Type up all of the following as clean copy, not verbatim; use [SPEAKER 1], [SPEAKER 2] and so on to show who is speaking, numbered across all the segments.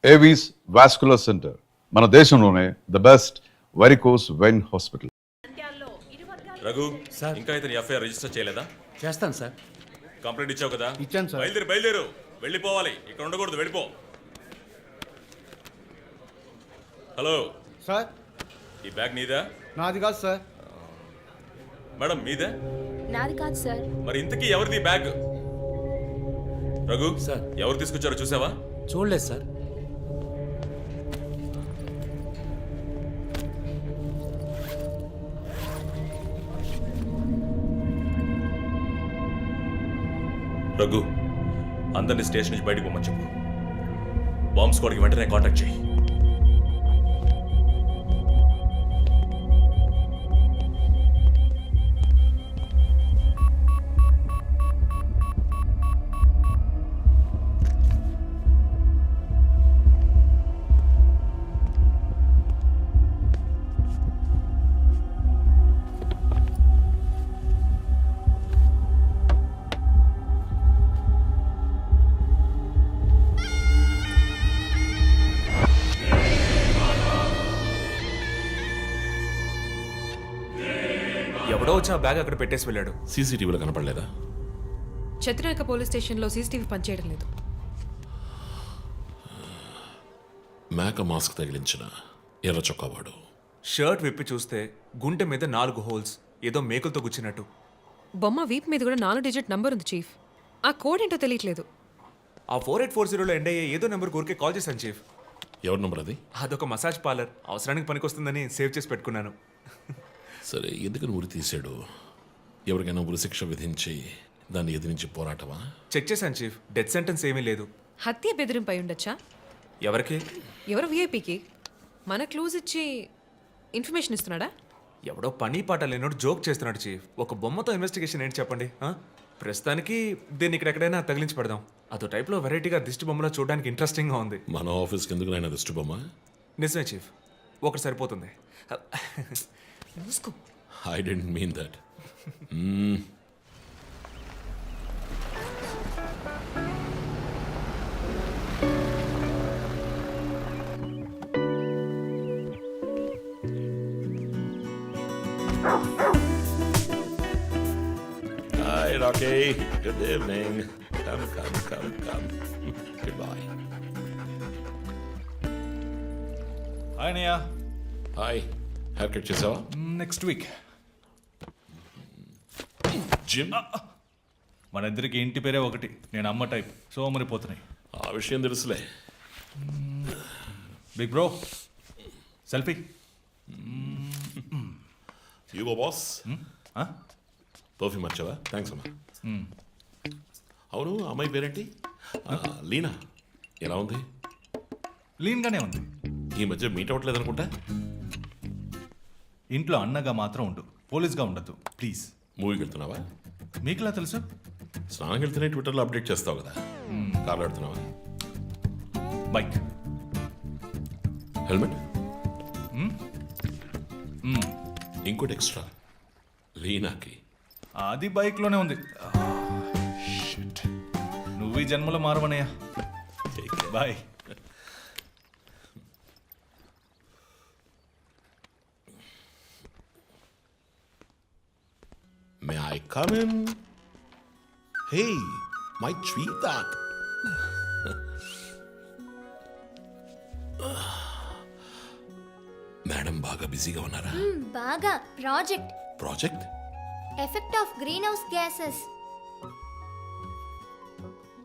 [SPEAKER 1] Avis vascular centre మన దేశంలోనే the best varicose vein hospital.
[SPEAKER 2] Raghu sir, ఇంకా ఇతని ఎఫ్ఐఆర్ రిజిస్టర్ చేయలేదా?
[SPEAKER 3] చేస్తాను సార్.
[SPEAKER 2] కంప్లైంట్ ఇచ్చావు కదా?
[SPEAKER 3] ఇచ్చాను సార్.
[SPEAKER 2] బయలుదేరు వెళ్ళిపోవాలి, ఇక్కడ ఉండకూడదు, వెళ్ళిపో. హలో
[SPEAKER 3] సార్,
[SPEAKER 2] ఈ బ్యాగ్ నీదా?
[SPEAKER 3] నాది కాదు సార్.
[SPEAKER 2] మేడం మీదే?
[SPEAKER 4] నాది కాదు సార్.
[SPEAKER 2] మరి ఇంతకీ ఎవరిది బ్యాగ్? రఘు
[SPEAKER 3] సార్.
[SPEAKER 2] ఎవరు తీసుకొచ్చారో చూసావా?
[SPEAKER 3] చూడలేదు సార్.
[SPEAKER 2] రఘు, అందరినీ స్టేషన్ నుంచి బయటకు పోమని చెప్పు. బాంబ్ స్క్వాడ్కి వెంటనే కాంటాక్ట్ చేయి. ఎవడో వచ్చి ఆ బ్యాగ్ అక్కడ పెట్టేసి వెళ్ళాడు.
[SPEAKER 5] సీసీటీవీలో కనపడలేదా?
[SPEAKER 6] చత్రనాయక పోలీస్ స్టేషన్లో సీసీటీవీ పనిచేయడం లేదు.
[SPEAKER 5] మేక మాస్క్ తగిలించిన ఎర్ర చొక్కావాడు.
[SPEAKER 2] షర్ట్ విప్పి చూస్తే గుంటె మీద 4 హోల్స్, ఏదో మేకులతో గుచ్చినట్టు.
[SPEAKER 6] బొమ్మ వీప్ మీద కూడా 4 డిజిట్ నంబర్ ఉంది చీఫ్. ఆ కోడ్ ఏంటో తెలియట్లేదు.
[SPEAKER 2] ఆ 4840లో ఎండ్ అయ్యే ఏదో నెంబర్ ఊరికే కాల్ చేశాను చీఫ్.
[SPEAKER 5] ఎవరి నంబర్ అది?
[SPEAKER 2] అదొక మసాజ్ పార్లర్, అవసరానికి పనికొస్తుందని సేవ్ చేసి పెట్టుకున్నాను.
[SPEAKER 5] సరే, ఎందుకని ఉరి తీశాడు? ఎవరికైనా ఉరి శిక్ష విధించి దాన్ని ఎదిరించి పోరాటమా?
[SPEAKER 2] చెక్ చేశాను చీఫ్, డెత్ సెంటెన్స్ ఏమీ లేదు.
[SPEAKER 6] హత్య బెదిరింపై ఉండొచ్చా?
[SPEAKER 2] ఎవరికి?
[SPEAKER 6] ఎవరో వీఐపీకి మన క్లూజ్ ఇచ్చి ఇన్ఫర్మేషన్ ఇస్తున్నాడా?
[SPEAKER 2] ఎవడో పని పాట లేనోడు జోక్ చేస్తున్నాడు చీఫ్. ఒక బొమ్మతో ఇన్వెస్టిగేషన్ ఏంటి చెప్పండి? ప్రస్తుతానికి దీన్ని ఇక్కడెక్కడైనా తగిలించి పెడదాం. అదో టైప్లో వెరైటీగా దిష్టి బొమ్మలో చూడడానికి ఇంట్రెస్టింగ్గా ఉంది.
[SPEAKER 5] మన ఆఫీస్కి ఎందుకు నాయన దిష్టి బొమ్మ?
[SPEAKER 2] నిజమే చీఫ్, ఒకటి సరిపోతుంది.
[SPEAKER 6] మూసుకో.
[SPEAKER 5] I didn't mean that. Hi, Rocky. Good evening. Come. Goodbye.
[SPEAKER 7] Hi అన్నయ్య.
[SPEAKER 5] హాయ్. హెయిర్ కట్ చేసావా?
[SPEAKER 7] Next week.
[SPEAKER 5] జిమ్?
[SPEAKER 7] మన ఇద్దరికి ఇంటి పేరే ఒకటి. నేను అమ్మ టైప్, సోమరిపోతున్నాయి.
[SPEAKER 5] ఆ విషయం తెలుసులే.
[SPEAKER 7] Big bro, selfie.
[SPEAKER 5] ఇగో బాస్. పర్ఫ్యూమ్ వచ్చావా? థ్యాంక్స్ అమ్మా. అవును, అమ్మాయి పేరేంటి? లీనా. ఎలా ఉంది?
[SPEAKER 7] లీన్గానే ఉంది.
[SPEAKER 5] ఈ మధ్య మీట్ అవ్వట్లేదు అనుకుంటా.
[SPEAKER 7] ఇంట్లో అన్నగా మాత్రం ఉండు, పోలీస్గా ఉండద్దు ప్లీజ్.
[SPEAKER 5] మూవీకి వెళ్తున్నావా?
[SPEAKER 7] మీకులా తెలుసు?
[SPEAKER 5] స్నానం వెళ్తేనే ట్విట్టర్లో అప్డేట్ చేస్తావు కదా. కార్లో వెళ్తున్నావా?
[SPEAKER 7] బైక్.
[SPEAKER 5] హెల్మెట్? ఇంకోటి ఎక్స్ట్రా లీనాకి.
[SPEAKER 7] అది బైక్లోనే ఉంది. నువ్వు ఈ జన్మలో మారవనయ్యా. Bye.
[SPEAKER 5] May I come in? Hey, my sweetheart. Madam బాగా బిజీగా ఉన్నారా?
[SPEAKER 4] బాగా.
[SPEAKER 5] Project?
[SPEAKER 4] Effect of greenhouse gases.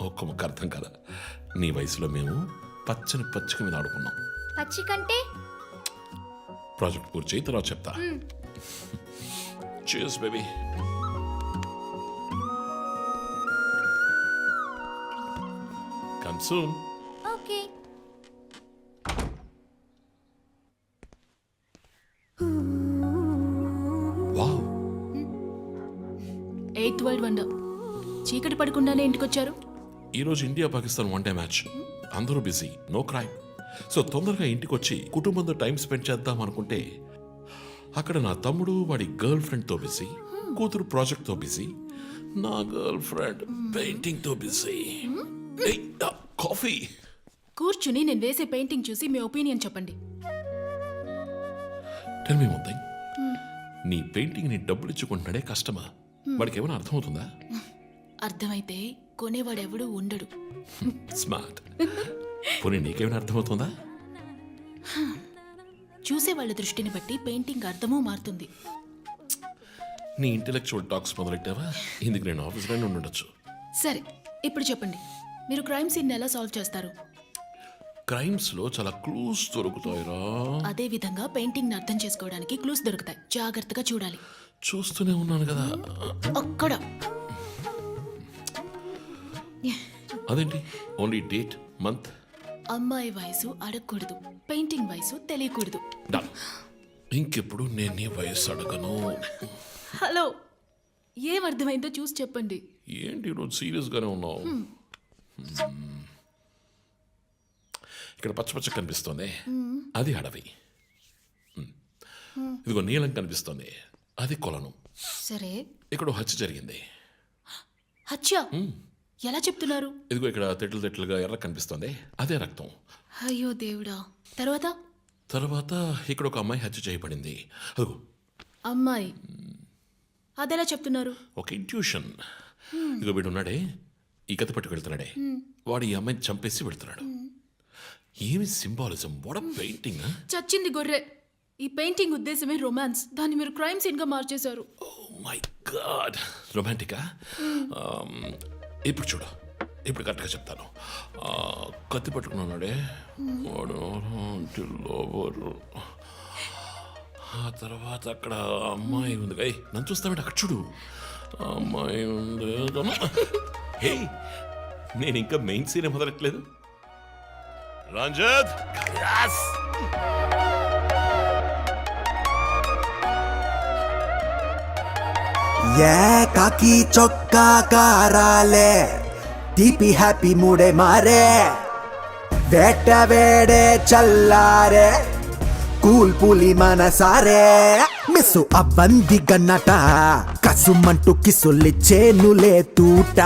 [SPEAKER 5] ఒక్క ముక్క అర్థం కదా. నీ వయసులో మేము పచ్చని పచ్చిక మీద ఆడుకున్నాం.
[SPEAKER 4] పచ్చి కంటే
[SPEAKER 5] ప్రాజెక్ట్ పూర్తి చేయి, తర్వాత చెప్తా. Cheers, baby. Come soon.
[SPEAKER 4] Okay.
[SPEAKER 5] Wow.
[SPEAKER 8] 8th world wonder. చీకటి పడకుండానే ఇంటికొచ్చారు.
[SPEAKER 5] ఈరోజు ఇండియా పాకిస్తాన్ 1 డే మ్యాచ్. అందరూ బిజీ, నో క్రైమ్. సో తొందరగా ఇంటికి వచ్చి కుటుంబంతో టైం స్పెండ్ చేద్దాం అనుకుంటే అక్కడ నా తమ్ముడు వాడి గర్ల్ ఫ్రెండ్తో బిజీ, కూతురు ప్రాజెక్ట్తో బిజీ, నా గర్ల్ ఫ్రెండ్ పెయింటింగ్తో బిజీ. కాఫీ.
[SPEAKER 8] కూర్చుని నేను వేసే పెయింటింగ్ చూసి మీ ఒపీనియన్ చెప్పండి.
[SPEAKER 5] టెల్ మీ వన్ థింగ్, నీ పెయింటింగ్ ని డబ్బులు ఇచ్చుకుంటున్నాడే కస్టమర్, వాడికి ఏమైనా అర్థమవుతుందా?
[SPEAKER 8] అర్థమైతే కొనేవాడెవడూ ఉండడు.
[SPEAKER 5] స్మార్ట్. పోనీ నీకేమైనా అర్థమవుతుందా?
[SPEAKER 8] చూసే వాళ్ళ దృష్టిని బట్టి పెయింటింగ్ అర్థమూ మారుతుంది.
[SPEAKER 5] నీ ఇంటెలెక్చువల్ టాక్స్ మొదలెట్టావా? ఇందుకు నేను ఆఫీస్లోనే ఉండొచ్చు.
[SPEAKER 8] సరే, ఇప్పుడు చెప్పండి, మీరు క్రైమ్ సీన్ ఎలా సాల్వ్ చేస్తారు?
[SPEAKER 5] క్రైమ్స్ లో చాలా క్లూస్ దొరుకుతాయిరా.
[SPEAKER 8] అదే విధంగా పెయింటింగ్ ని అర్థం చేసుకోవడానికి క్లూస్ దొరుకుతాయి. జాగ్రత్తగా చూడాలి.
[SPEAKER 5] చూస్తూనే ఉన్నాను కదా.
[SPEAKER 8] అక్కడ
[SPEAKER 5] అదేంటి ఓన్లీ డేట్ మంత్?
[SPEAKER 8] అమ్మాయి వయసు అడగకూడదు, పెయింటింగ్ వయసు తెలియకూడదు.
[SPEAKER 5] డన్. ఇంకెప్పుడు నేను నీ వయస్సు అడగను.
[SPEAKER 8] హలో, ఏం అర్థమైందో చూసి చెప్పండి.
[SPEAKER 5] ఏంటి ఈరోజు సీరియస్ గానే ఉన్నావు? ఇక్కడ పచ్చ కనిపిస్తోంది, అది అడవి. ఇదిగో నీలం కనిపిస్తోంది, అది కొలను.
[SPEAKER 8] సరే,
[SPEAKER 5] ఇక్కడ ఓ హత్య జరిగింది.
[SPEAKER 8] హత్య ఎలా చెప్తున్నారు?
[SPEAKER 5] ఇదిగో ఇక్కడ తెట్లు తెట్లుగా ఎర్ర కనిపిస్తోంది, అదే రక్తం.
[SPEAKER 8] అయ్యో దేవుడా. తర్వాత
[SPEAKER 5] తర్వాత ఇక్కడ ఒక అమ్మాయి హత్య చేయబడింది. అదిగో
[SPEAKER 8] అమ్మాయి, అదెలా చెప్తున్నారు?
[SPEAKER 5] ఒక ఇంట్యూషన్. ఇదిగో వీడు ఉన్నాడే, ఈ కథ పట్టుకు వెళ్తున్నాడే, వాడు ఈ అమ్మాయిని చంపేసి వెళ్తున్నాడు. ఏమి సింబాలిజం, వాట్ పెయింటింగ్.
[SPEAKER 8] చచ్చింది గొర్రె. ఈ పెయింటింగ్ ఉద్దేశమే రొమాన్స్, దాన్ని మీరు క్రైమ్ సీన్ గా మార్చేశారు.
[SPEAKER 5] ఓ మై గాడ్, రొమాంటికా? ఇప్పుడు చూడు, ఇప్పుడు కరెక్ట్గా చెప్తాను. కత్తి పట్టుకున్నాడే వాడు లోవరు. ఆ తర్వాత అక్కడ అమ్మాయి ఉంది. నన్ను చూస్తామంటే అక్కడ చూడు, అమ్మాయి ఉంది. హే, నేను ఇంకా మెయిన్ సీన్ మొదలట్లేదు. రంజిత్,
[SPEAKER 9] కాకి చొక్కా కారాలే తీపి హ్యాపీ మూడే మారే వేట వేడే చల్లారే కూల్ పులి మనసారే మిస్సు అబ్బంది గన్నట కసుమంటూ కిసులిచ్చేనులే తూట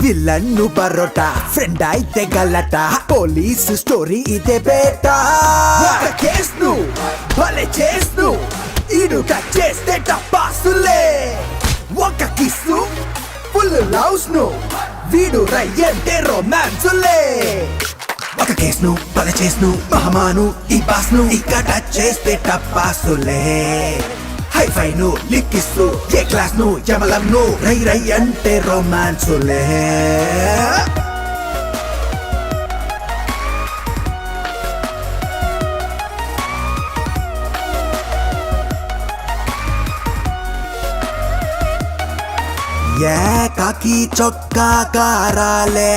[SPEAKER 9] విలన్ను బరోట ఫ్రెండ్ అయితే గలట పోలీస్ స్టోరీ ఇదే బేటా కేస్ను భలే చేస్ను ఈడు కట్ చేస్తే టపాసులే ఒక కిస్సు ఫుల్ లవ్స్ ను వీడు రయ్యంటే రొమాన్సులే ఒక కేస్ను భలే చేస్ను మహమాను ఈ బాస్ను ఇక టచ్ చేస్తే టపాసులే హైఫైను లిక్కిస్తూ ఏ క్లాస్ ను యమలం ను రై రై అంటే రొమాన్సులే కాకి చొక్కా కారాలే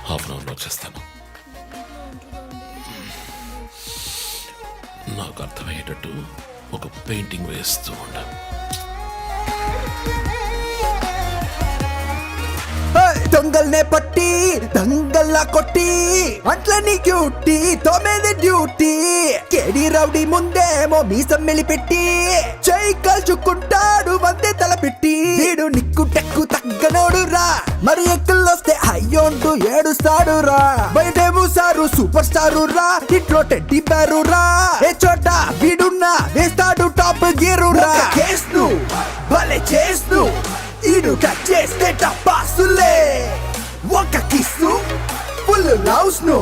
[SPEAKER 5] హాఫ్ అన్ అవర్లో వచ్చేస్తాను. నాకు అర్థమయ్యేటట్టు ఒక పెయింటింగ్ వేస్తూ ఉండ.
[SPEAKER 9] దొంగల్నే పట్టి దంగల్లా కొట్టి అట్లని క్యూటీ తోమేది డ్యూటీ కేడి రౌడీ ముందేమో మీసం మెలిపెట్టి చేయి కాల్చుకుంటాడు వందే తలపెట్టి వీడు నిక్కు టెక్కు తగ్గనోడు రా మరి ఎక్కుల్లొస్తే అయ్యోంటూ ఏడుస్తాడు రా బయటేమో సారు సూపర్ స్టారు రా ఇట్లో టెడ్డీ పేరు రా ఏ చోట వీడున్నా వేస్తాడు టాప్ గీరు రా కేస్ను భలే చేస్ను ఈడు కట్ చేస్తే టపాసులే ఒక కిస్సు ఫుల్ లవ్స్ ను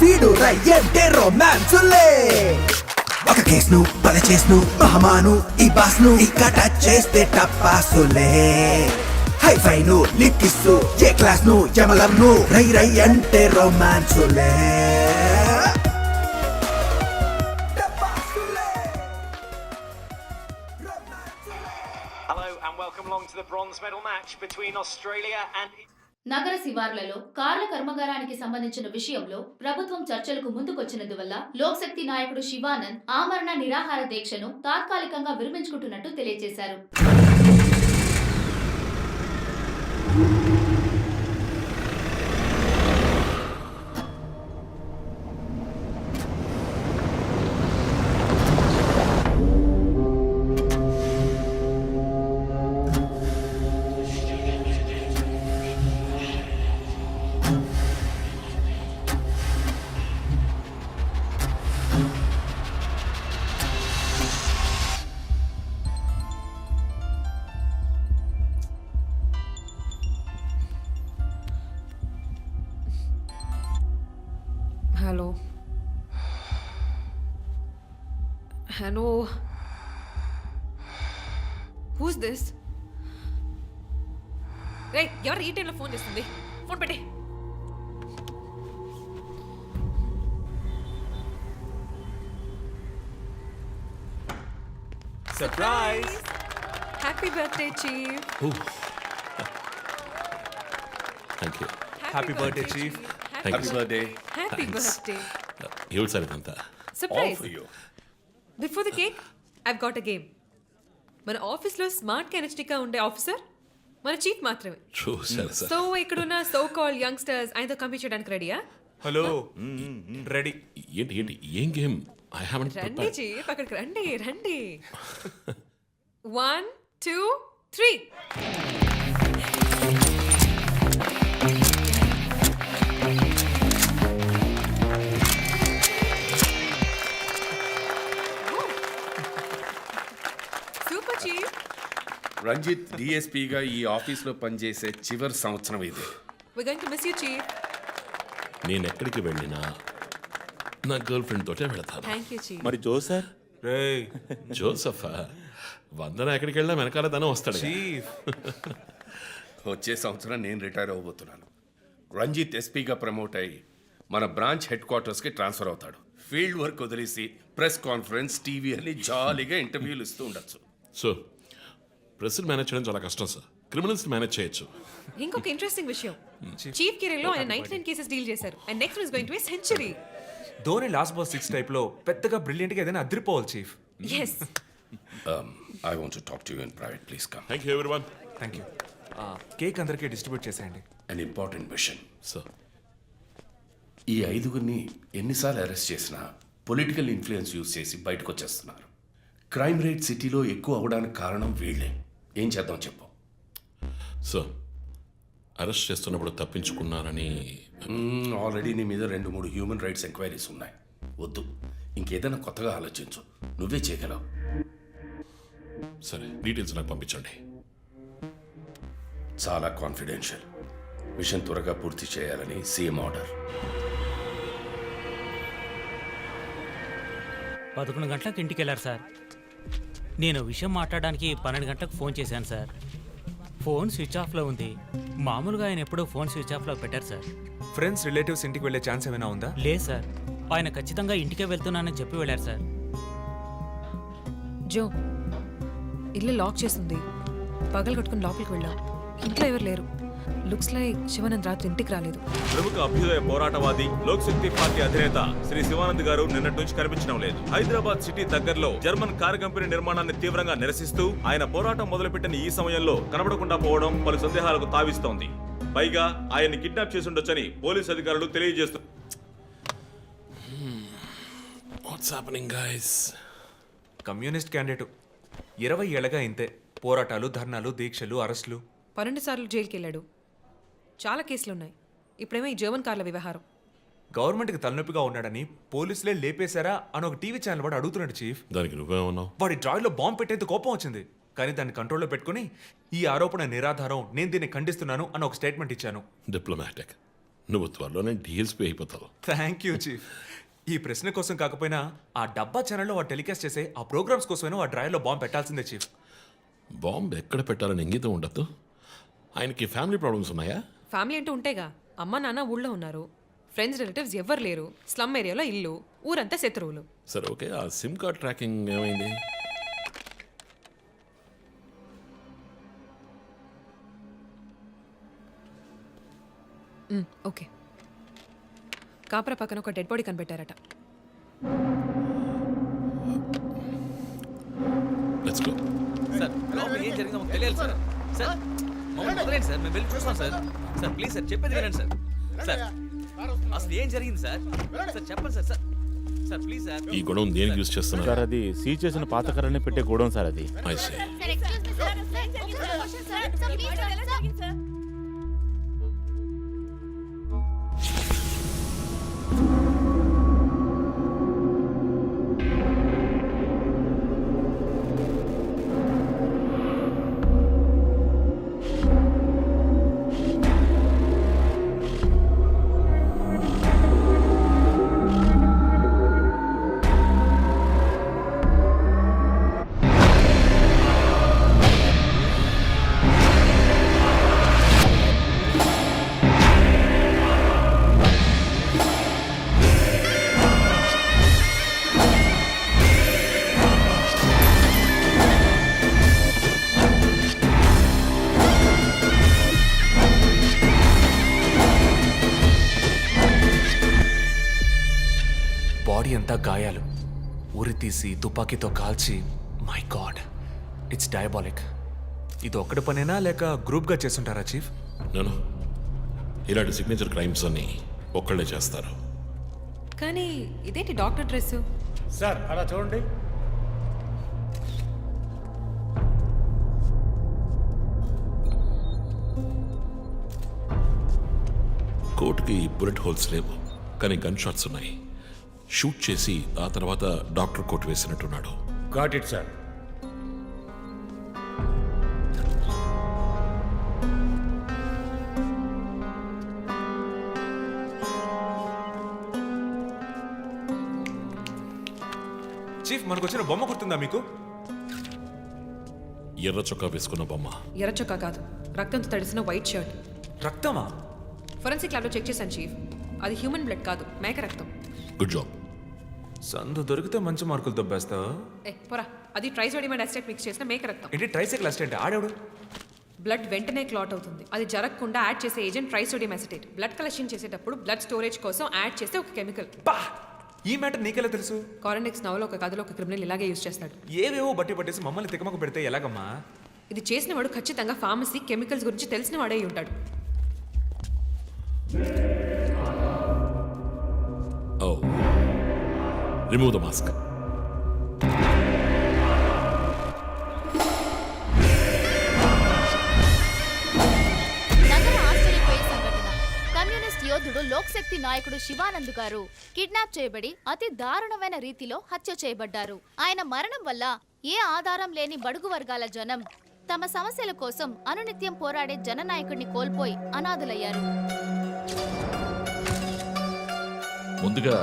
[SPEAKER 9] వీడు రయ్యంటే రొమాన్సులే ఒక కేస్ను భలే చేస్ను మహమాను ఈ బాస్ను ఇక టచ్ చేస్తే టపాసులే హైఫైను లిక్కిస్తూ ఏ క్లాస్ ను యమలం ను రై రై అంటే రొమాన్సులే
[SPEAKER 10] Hello and welcome along to the bronze medal match between Australia and నగర శివార్లలో కార్ల కర్మాగారానికి సంబంధించిన విషయంలో ప్రభుత్వం చర్చలకు ముందుకొచ్చినందువల్ల లోక్శక్తి నాయకుడు శివానంద్ ఆమరణ నిరాహార దీక్షను తాత్కాలికంగా విరమించుకుంటున్నట్టు తెలియజేశారు.
[SPEAKER 6] Hello hello who's this? రే, ఎవరు ఈ టైంలో ఫోన్ చేస్తుంది? ఫోన్ పెట్టే.
[SPEAKER 2] Surprise!
[SPEAKER 6] Happy birthday chief.
[SPEAKER 5] Thank you.
[SPEAKER 2] Happy birthday chief.
[SPEAKER 5] Thank you.
[SPEAKER 6] Happy birthday.
[SPEAKER 5] ఏమిటి సార్ ఇదంతా?
[SPEAKER 6] Surprise. Before the cake I've got a game. మన ఆఫీస్లో స్మార్ట్ కెనెస్టిక్గా ఉండే ఆఫీసర్ మన చీఫ్ మాత్రమే.
[SPEAKER 5] చూసారు సార్.
[SPEAKER 6] సో ఇక్కడున్న సో కాల్ యంగ్స్టర్స్ ఆయనతో కంపీట్ చేయడానికి రెడీయా?
[SPEAKER 2] Hello, ready.
[SPEAKER 5] ఏంటి ఏంటి ఏం గేమ్? ఐ హావెంట్
[SPEAKER 6] రండి
[SPEAKER 5] ప్రిపేర్డ్.
[SPEAKER 6] చీఫ్, అక్కడికి రండి రండి. 1 2 3. Super chief.
[SPEAKER 11] రంజిత్ డిఎస్పీగా ఈ ఆఫీస్లో పనిచేసే చివరి సంవత్సరం ఇది.
[SPEAKER 6] We're going to miss you, chief.
[SPEAKER 5] నేను ఎక్కడికి వెళ్ళినా నా గర్ల్ ఫ్రెండ్ తోటే వెళతాను.
[SPEAKER 6] Thank you, chief.
[SPEAKER 3] మరి జో సార్?
[SPEAKER 2] రేయ్
[SPEAKER 5] జోసఫా, వందన ఎక్కడికి వెళ్ళినా వెనకాల తనే వస్తాడు.
[SPEAKER 2] చీఫ్,
[SPEAKER 11] వచ్చే సంవత్సరం నేను రిటైర్ అవ్వబోతున్నాను. రంజిత్ ఎస్పీగా ప్రమోట్ అయ్యి మన బ్రాంచ్ హెడ్ క్వార్టర్స్కి ట్రాన్స్ఫర్ అవుతాడు. ఫీల్డ్ వర్క్ వదిలేసి ప్రెస్ కాన్ఫరెన్స్, టీవీ అని జాలీగా ఇంటర్వ్యూలు ఇస్తూ ఉండొచ్చు.
[SPEAKER 5] సో ప్రెస్ని మేనేజ్ చేయడం చాలా కష్టం సార్. క్రిమినల్స్ మేనేజ్ చేయొచ్చు.
[SPEAKER 6] ఇంకొక ఇంట్రెస్టింగ్ విషయం, చీఫ్ కెరీర్లో ఆయన 99 కేసెస్ డీల్ చేశారు. And next is going to be century.
[SPEAKER 2] Dhoni last boss 6 type లో పెద్దగా బ్రిలియంట్ గా ఏదైనా అదిరిపోవాలి chief.
[SPEAKER 6] yes.
[SPEAKER 11] I want to talk to you in private, please come.
[SPEAKER 5] Thank you everyone.
[SPEAKER 2] Thank you. Cake అందరికీ distribute చేసేయండి.
[SPEAKER 11] An important machine.
[SPEAKER 5] Sir
[SPEAKER 11] ఈ 5గురిని ఎన్నిసార్లు arrest చేసినా పొలిటికల్ ఇన్ఫ్లుయెన్స్ యూజ్ చేసి బయటకు వచ్చేస్తున్నారు. క్రైమ్ రేట్ సిటీలో ఎక్కువ అవడానికి కారణం వీళ్ళే. ఏం చేద్దాం చెప్పు.
[SPEAKER 5] సార్ అరెస్ట్ చేస్తున్నప్పుడు తప్పించుకున్నారని
[SPEAKER 11] ఆల్రెడీ నీ మీద 2-3 హ్యూమన్ రైట్స్ ఎంక్వైరీస్ ఉన్నాయి. వద్దు, ఇంకేదైనా కొత్తగా ఆలోచించు. నువ్వే చేయగలవు.
[SPEAKER 5] సరే, డీటెయిల్స్ నాకు పంపించండి.
[SPEAKER 11] చాలా కాన్ఫిడెన్షియల్. మిషన్ త్వరగా పూర్తి చేయాలని సీఎం ఆర్డర్.
[SPEAKER 3] 11 గంటలకు ఇంటికి వెళ్ళారు సార్. నేను విషయం మాట్లాడడానికి 12 గంటలకు ఫోన్ చేశాను సార్. ఫోన్ స్విచ్ ఆఫ్లో ఉంది. మామూలుగా ఆయన ఎప్పుడూ ఫోన్ స్విచ్ ఆఫ్లో పెట్టారు సార్.
[SPEAKER 2] ఫ్రెండ్స్, రిలేటివ్స్ ఇంటికి వెళ్ళే ఛాన్స్ ఏమైనా ఉందా?
[SPEAKER 3] లేదు సార్, ఆయన ఖచ్చితంగా ఇంటికే వెళ్తున్నానని చెప్పి వెళ్ళారు సార్.
[SPEAKER 6] జో, ఇల్లు లాక్ చేస్తుంది. పగలు కట్టుకుని లోపలికి వెళ్ళాం. ఇంట్లో ఎవరు లేరు. లుక్స్ లైక్ శివానంద్ రాత్రి ఇంటికి రాలేదు.
[SPEAKER 12] ప్రముఖ అభ్యుదయ పోరాటవాది లోక్శక్తి పార్టీ అధినేత శ్రీ శివానంద్ గారు నిన్నటి నుంచి కనిపించడం లేదు. హైదరాబాద్ సిటీ దగ్గరలో జర్మన్ కారు కంపెనీ నిర్మాణాన్ని తీవ్రంగా నిరసిస్తూ ఆయన పోరాటం మొదలుపెట్టిన ఈ సమయంలో కనబడకుండా పోవడం పలు సందేహాలకు తావిస్తోంది. పైగా ఆయన్ని కిడ్నాప్ చేసి ఉండొచ్చని పోలీసు అధికారులు తెలియజేస్తున్నారు.
[SPEAKER 2] కమ్యూనిస్ట్ క్యాండిడేట్ 20 ఏళ్లగా ఇంతే. పోరాటాలు, ధర్నాలు, దీక్షలు, అరెస్టులు.
[SPEAKER 6] 12 సార్లు జైలుకి వెళ్ళాడు. చాలా కేసులున్నాయి. ఇప్పుడేమో ఈ జర్మన్ కార్ల వ్యవహారం.
[SPEAKER 2] గవర్నమెంట్కి తలనొప్పిగా ఉన్నాడని పోలీసులే లేపేశారా అని ఒక టీవీ ఛానల్ వాడు అడుగుతున్నాడు చీఫ్.
[SPEAKER 5] దానికి నువ్వేమన్నావు?
[SPEAKER 2] వాడి డ్రాయిలో బాంబు పెట్టేందుకు కోపం వచ్చింది, కానీ దాన్ని కంట్రోల్లో పెట్టుకుని ఈ ఆరోపణ నిరాధారం, నేను దీన్ని ఖండిస్తున్నాను అని ఒక స్టేట్మెంట్ ఇచ్చాను.
[SPEAKER 5] డిప్లొమాటిక్. నువ్వు త్వరలోనే డిఎస్పీ అయిపోతావు.
[SPEAKER 2] Thank you chief. ఈ ప్రశ్న కోసం కాకపోయినా ఆ డబ్బా ఛానల్లో వాడు టెలికాస్ట్ చేసే ఆ ప్రోగ్రామ్స్ కోసమైనా ఆ డ్రాయిలో బాంబు పెట్టాల్సిందే చీఫ్.
[SPEAKER 5] బాంబు ఎక్కడ పెట్టాలని ఇంగితం ఉండద్దు. ఆయనకి ఫ్యామిలీ ప్రాబ్లమ్స్ ఉన్నాయా?
[SPEAKER 6] ఫ్యామిలీ అంటూ ఉంటేగా. అమ్మ నాన్న ఊళ్ళో ఉన్నారు. ఫ్రెండ్స్ రిలేటివ్స్ ఎవ్వరు లేరు. స్లమ్ ఏరియాలో ఇల్లు. ఊరంతా శత్రువులు.
[SPEAKER 5] సరే, ఓకే. ఆ సిమ్ కార్డ్ ట్రాకింగ్ ఏమైంది?
[SPEAKER 6] ఓకే. కాపరా పక్కన ఒక డెడ్ బాడీ కనిపెట్టారట.
[SPEAKER 5] Let's go.
[SPEAKER 13] సార్ లోపల ఏం జరిగిందో మాకు తెలియాలి సార్. సార్ మమ్మల్ని వదిలేండి సార్, మేము వెళ్ళి చూస్తాం సార్. సార్ ప్లీజ్ సార్, చెప్పేది వినండి సార్. సార్ అసలు ఏం జరిగింది సార్? సార్ చెప్పండి sir. Sir sir please sir.
[SPEAKER 5] ఈ గొడవ దేనికి యూజ్ చేస్తున్నారు?
[SPEAKER 7] సార్ అది సీజ్ చేసిన పాత కర్రని పెట్టే గోడౌన్ సార్ అది.
[SPEAKER 5] I see.
[SPEAKER 2] బాడీ అంతా గాయాలు, ఉరి తీసి తుపాకీతో కాల్చి, మై గాడ్, ఇట్స్ డయాబాలిక్. ఇది ఒక్కడి పనేనా లేక గ్రూప్గా చేస్తుంటారా చీఫ్?
[SPEAKER 5] నేను ఇలాంటి సిగ్నేచర్ క్రైమ్స్ అన్ని ఒక్కళ్ళే చేస్తారు.
[SPEAKER 6] కానీ ఇదేంటి డాక్టర్ డ్రెస్?
[SPEAKER 7] సార్ అలా చూడండి.
[SPEAKER 5] కోట్కి బుల్లెట్ హోల్స్ లేవు, కానీ గన్ షాట్స్ ఉన్నాయి. షూట్ చేసి ఆ తర్వాత డాక్టర్ కోట్ వేసినట్టున్నాడు.
[SPEAKER 7] Got it sir.
[SPEAKER 2] చీఫ్, మనకు వచ్చిన బొమ్మ గుర్తుందా మీకు?
[SPEAKER 5] ఎర్ర చొక్కా వేసుకున్న బొమ్మ.
[SPEAKER 6] ఎర్ర చొక్కా కాదు, రక్తంతో తడిసిన వైట్ షర్ట్.
[SPEAKER 2] రక్తమా?
[SPEAKER 6] ఫొరెన్సిక్ ల్యాబ్లో చెక్ చేశాను చీఫ్. అది హ్యూమన్ బ్లడ్ కాదు, మేక రక్తం.
[SPEAKER 5] Good job.
[SPEAKER 2] సందు దొరికితే మంచి మార్కులు దొబ్బేస్తావా?
[SPEAKER 6] పోరా, అది ట్రైసోడియం అండ్ అసిటేట్ మిక్స్ చేసిన మేక రక్తం.
[SPEAKER 2] ఏంటి ట్రైసైకిల్ అసిస్టెంట్ ఆడాడు?
[SPEAKER 6] బ్లడ్ వెంటనే క్లాట్ అవుతుంది. అది జరగకుండా యాడ్ చేసే agent trisodium acetate. Blood collection చేసేటప్పుడు బ్లడ్ స్టోరేజ్ కోసం యాడ్ చేసే ఒక కెమికల్.
[SPEAKER 2] బా, ఈ మ్యాటర్ నీకెలా తెలుసు?
[SPEAKER 6] కారెనిక్స్ నవలో ఒక కథలో ఒక క్రిమినల్ ఇలాగే యూజ్ చేస్తాడు.
[SPEAKER 2] ఏవేవో బట్టి పట్టేసి మమ్మల్ని తికమక పెడితే ఎలాగమ్మా?
[SPEAKER 6] ఇది చేసిన వాడు ఖచ్చితంగా ఫార్మసీ కెమికల్స్ గురించి తెలిసిన వాడే అయి ఉంటాడు.
[SPEAKER 5] Oh. Remove the mask.
[SPEAKER 10] నగర ఆశ్చర్యపోయే సంఘటన. కమ్యూనిస్ట్ యోధుడు లోక్శక్తి నాయకుడు శివానంద్ గారు కిడ్నాప్ చేయబడి అతి దారుణమైన రీతిలో హత్య చేయబడ్డారు. ఆయన మరణం వల్ల ఏ ఆధారం లేని బడుగు వర్గాల జనం తమ సమస్యల కోసం అనునిత్యం పోరాడే జననాయకుడిని కోల్పోయి అనాథులయ్యారు.
[SPEAKER 13] ముందుగా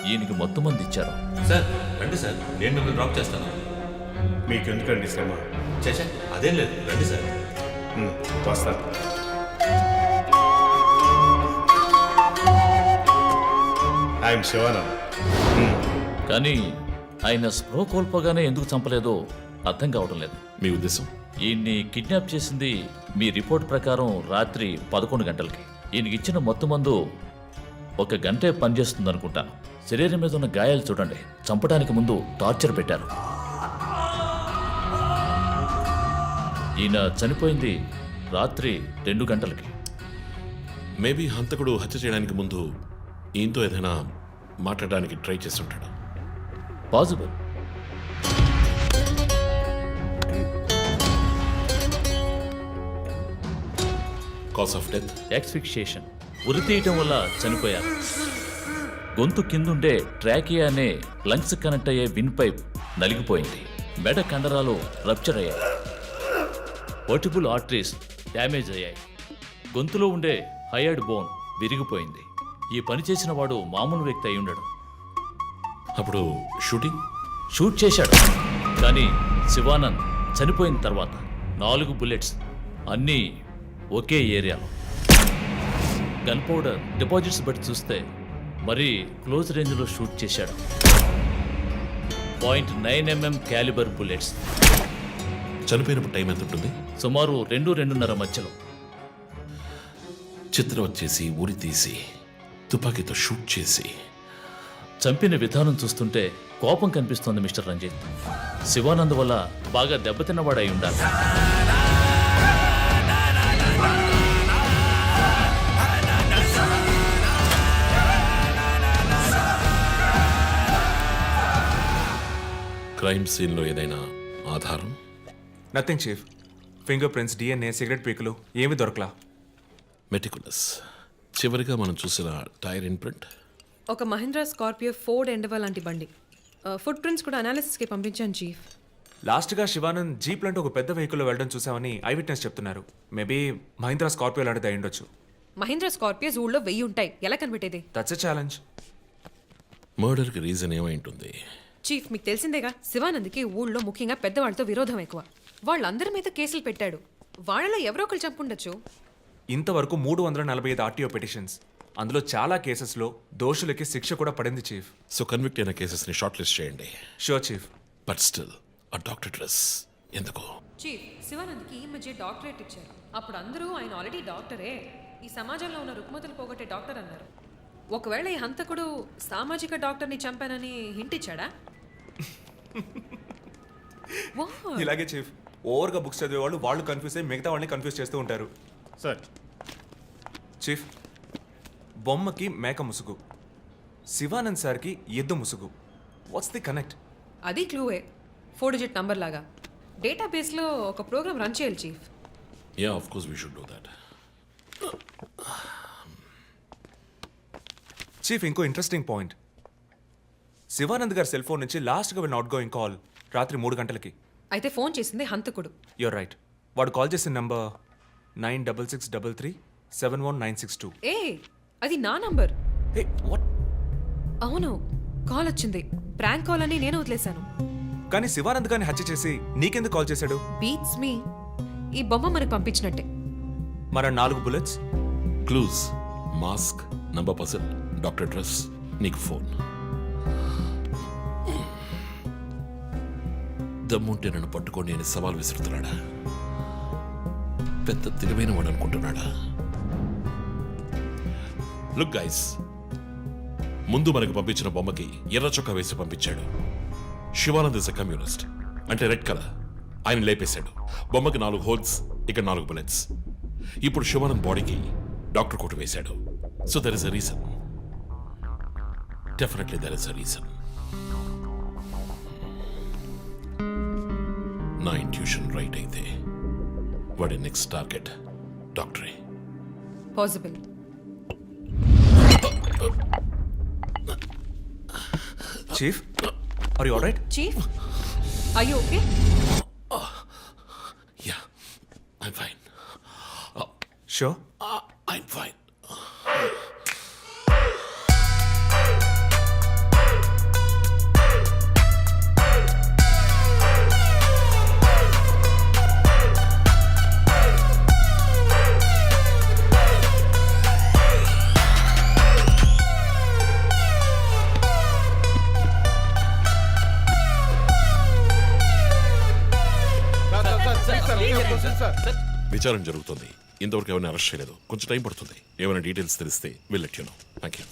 [SPEAKER 13] ఈయనకి మొత్తం మంది ఇచ్చారు.
[SPEAKER 12] సార్ రండి సార్, నేను మిమ్మల్ని డ్రాప్ చేస్తాను.
[SPEAKER 7] మీకెందుకండి శ్రమ?
[SPEAKER 12] చేసా అదేం లేదు, రండి సార్.
[SPEAKER 7] వస్తాను. ఐఎమ్ శివానంద్.
[SPEAKER 13] కానీ ఆయన స్ప్రో కోల్పోగానే ఎందుకు చంపలేదో అర్థం కావడం లేదు.
[SPEAKER 5] మీ ఉద్దేశం?
[SPEAKER 13] ఈయన్ని కిడ్నాప్ చేసింది మీ రిపోర్ట్ ప్రకారం రాత్రి 11 గంటలకి. ఈయనకి ఇచ్చిన మొత్తం మందు ఒక గంటే పనిచేస్తుంది అనుకుంటాను. శరీరం మీద ఉన్న గాయాలు చూడండి. చంపడానికి ముందు టార్చర్ పెట్టారు. ఈయన చనిపోయింది రాత్రి 2 గంటలకి.
[SPEAKER 5] మేబీ హంతకుడు హత్య చేయడానికి ముందు ఈయనతో ఏదైనా మాట్లాడడానికి ట్రై చేసి ఉంటాడు.
[SPEAKER 13] Possible.
[SPEAKER 5] Cause of death?
[SPEAKER 13] Asphyxiation. ఉరి తీయటం వల్ల చనిపోయారు. గొంతు కిందుండే ట్రాకియా అనే లంగ్స్ కనెక్ట్ అయ్యే విన్ పైప్ నలిగిపోయింది. మెడ కండరాలు రప్చర్ అయ్యాయి. వర్టిబుల్ ఆర్టరీస్ డ్యామేజ్ అయ్యాయి. గొంతులో ఉండే హయర్డ్ బోన్ విరిగిపోయింది. ఈ పని చేసిన వాడు మామూలు వ్యక్తి అయి ఉండడు.
[SPEAKER 5] అప్పుడు షూట్
[SPEAKER 13] చేశాడు. కానీ శివానంద్ చనిపోయిన తర్వాత 4 బుల్లెట్స్, అన్నీ ఒకే ఏరియాలో. గన్ పౌడర్ డిపాజిట్స్ బట్టి చూస్తే మరీ క్లోజ్ రేంజ్లో షూట్ చేశాడు. 0.9 mm క్యాలిబర్ బుల్లెట్స్.
[SPEAKER 5] చనిపోయినప్పుడు టైం ఎంత ఉంటుంది?
[SPEAKER 13] సుమారు 2-2:30 మధ్యలో.
[SPEAKER 5] చిత్రం వచ్చేసి ఉరి తీసి తుపాకీతో షూట్ చేసి
[SPEAKER 13] చంపిన విధానం చూస్తుంటే కోపం కనిపిస్తోంది మిస్టర్ రంజిత్. శివానంద్ వల్ల బాగా దెబ్బతిన్నవాడై ఉండాలి.
[SPEAKER 5] క్రైమ్ సీన్లో ఏదైనా ఆధారం?
[SPEAKER 2] Nothing chief. Fingerprints, DNA, cigarette పీకులు ఏమీ దొరకలా.
[SPEAKER 5] మెటికులస్. చివరిగా మనం చూసిన టైర్ ఇన్ప్రింట్?
[SPEAKER 6] ఒక మహీంద్రా స్కార్పియో ఫోర్డ్ ఎండవా లాంటి బండి. ఫుట్ ప్రింట్స్ కూడా అనాలిసిస్కి పంపించాను చీఫ్.
[SPEAKER 2] లాస్ట్గా శివానంద్ జీప్ లాంటి ఒక పెద్ద వెహికల్లో వెళ్ళడం చూసామని ఐ విట్నెస్ చెప్తున్నారు. మేబీ మహీంద్రా స్కార్పియో లాంటిది అయి ఉండొచ్చు.
[SPEAKER 6] మహీంద్రా స్కార్పియోస్ ఊళ్ళో 1000 ఉంటాయి, ఎలా కనిపెట్టేది?
[SPEAKER 2] That's a challenge.
[SPEAKER 5] మర్డర్కి రీజన్ ఏమై ఉంటుంది?
[SPEAKER 6] చీఫ్, మీకు తెలిసిందేగా, శివానంద్కి ఊళ్ళో ముఖ్యంగా పెద్దవాళ్ళతో విరోధం ఎక్కువ. వాళ్ళందరి మీద కేసులు పెట్టాడు. వాళ్ళలో ఎవరో ఒకరు చంపుండొచ్చు.
[SPEAKER 2] ఇంతవరకు 345 ఆర్టీఓ పిటిషన్స్, అందులో చాలా కేసెస్లో దోషులకి శిక్ష కూడా పడింది చీఫ్.
[SPEAKER 5] సో కన్విక్ట్ అయిన కేసెస్ని షార్ట్ లిస్ట్ చేయండి.
[SPEAKER 2] Sure chief.
[SPEAKER 5] బట్ స్టిల్ ఆ డాక్టర్ డ్రెస్ ఎందుకు?
[SPEAKER 6] చీఫ్, శివానంద్కి ఈ మధ్య డాక్టరేట్ ఇచ్చారు. అప్పుడు అందరూ ఆయన ఆల్రెడీ డాక్టరే, ఈ సమాజంలో ఉన్న రుగ్మతలు పోగొట్టే డాక్టర్ అన్నారు. ఒకవేళ ఈ హంతకుడు సామాజిక డాక్టర్ని చంపానని హింట్ ఇచ్చాడా?
[SPEAKER 2] ఇలాగే చీఫ్, ఓవర్గా బుక్స్ చదివే వాళ్ళు కన్ఫ్యూజ్ అయ్యి మిగతా వాళ్ళని కన్ఫ్యూజ్ చేస్తూ ఉంటారు.
[SPEAKER 7] సార్,
[SPEAKER 2] చీఫ్, బొమ్మకి మేక ముసుగు, శివానంద్ సార్కి ఎద్దు ముసుగు. What's the connect?
[SPEAKER 6] అది క్లూవే, 4 డిజిట్ నంబర్ లాగా. డేటాబేస్లో ఒక ప్రోగ్రామ్ రన్ చేయాలి chief.
[SPEAKER 5] Yeah, of course we should do that.
[SPEAKER 2] Chief, ఇంకో ఇంట్రెస్టింగ్ పాయింట్. శివానంద్ గారి సెల్ ఫోన్ నుంచి లాస్ట్గా వెళ్ళిన అవుట్ గోయింగ్ కాల్ రాత్రి 3 గంటలకి.
[SPEAKER 6] అయితే ఫోన్ చేసింది హంతకుడు.
[SPEAKER 2] You're right. వాడు కాల్ చేసిన నంబర్ 9663371962.
[SPEAKER 6] ఏ, అది నా నంబర్.
[SPEAKER 2] Hey, what?
[SPEAKER 6] అవును, కాల్ వచ్చింది. ప్రాంక్ కాల్ అని నేను వదిలేశాను.
[SPEAKER 2] కానీ శివానంద్ గారిని హత్య చేసి నీకెందుకు కాల్ చేశాడు?
[SPEAKER 6] బీట్స్ మీ. ఈ బొమ్మ మనకు పంపించినట్టే.
[SPEAKER 2] మన 4 bullets,
[SPEAKER 5] clues, mask, number person, doctor dress, నీకు ఫోన్. దమ్ముంటే నన్ను పట్టుకోండి అని సవాల్ విసురుతున్నాడా? పెద్ద తెలివైన వాడు అనుకుంటున్నాడా? లుక్ గైస్, ముందు మనకు పంపించిన బొమ్మకి ఎర్ర చొక్కా వేసి పంపించాడు. శివానంద్ ఇస్ ఎ కమ్యూనిస్ట్, అంటే రెడ్ కలర్. ఆయన లేపేశాడు. బొమ్మకి 4 హోల్స్, ఇక్కడ 4 బుల్లెట్స్. ఇప్పుడు శివానంద్ బాడీకి డాక్టర్ కోట్ వేశాడు. So there is a reason. Definitely there is a reason. నా ఇంట్యూషన్ రైట్ అయితే వాడి నెక్స్ట్ టార్గెట్ డాక్టరే.
[SPEAKER 6] Possible.
[SPEAKER 2] Chief, are you alright?
[SPEAKER 6] Chief, are you okay?
[SPEAKER 5] Yeah, I'm fine.
[SPEAKER 2] Sure?
[SPEAKER 5] I'm fine. విచారణ జరుగుతుంది. ఇంతవరకు ఎవరిని arrest చేయలేదు. కొంచెం టైం పడుతుంది. ఏమైనా డీటెయిల్స్ తెలిస్తే will let you know. Thank you.